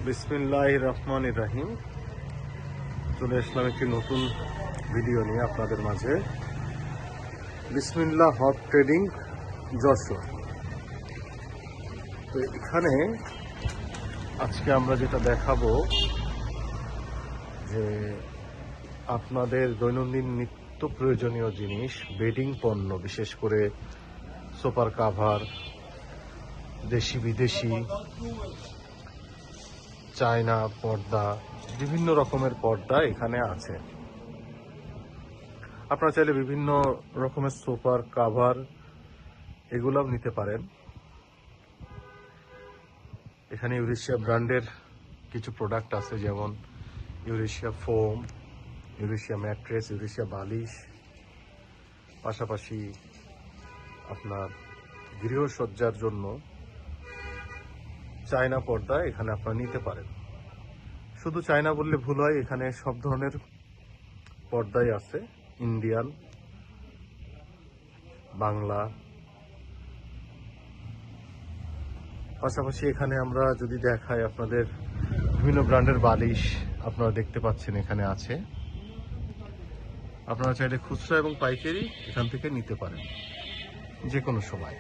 বিসমিল্লাহির রহমানির রহিম। চলে আসলাম একটি নতুন ভিডিও নিয়ে আপনাদের মাঝে। বিসমিল্লাহ হট ট্রেডিং যশোর। তো এখানে আজকে আমরা যেটা দেখাবো যে আপনাদের দৈনন্দিন নিত্য প্রয়োজনীয় জিনিস, বেডিং পণ্য, বিশেষ করে সোফার কাভার, দেশি বিদেশি, চায়না পর্দা, বিভিন্ন রকমের পর্দা এখানে আছে। আপনারা চাইলে বিভিন্ন রকমের সোফার কাভার এগুলাও নিতে পারেন। এখানে ইউরেশিয়া ব্র্যান্ডের কিছু প্রোডাক্ট আছে, যেমন Eurasia foam, Eurasia mattress, Eurasia বালিশ, পাশাপাশি আপনার গৃহসজ্জার জন্য চায়না পর্দা এখানে আপনারা নিতে পারেন। শুধু চায়না বললে ভুল হয়, এখানে সব ধরনের পর্দাই আছে, ইন্ডিয়ান, বাংলা। পাশাপাশি এখানে আমরা যদি দেখাই আপনাদের বিভিন্ন ব্র্যান্ডের বালিশ আপনারা দেখতে পাচ্ছেন এখানে আছে। আপনারা চাইলে খুচরা এবং পাইকারি এখান থেকে নিতে পারেন যে কোনো সময়।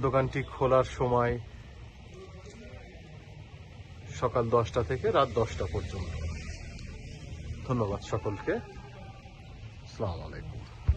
দোকানটি খোলার সময় সকাল 10টা থেকে রাত 10টা পর্যন্ত। ধন্যবাদ সকলকে। আসসালামু আলাইকুম।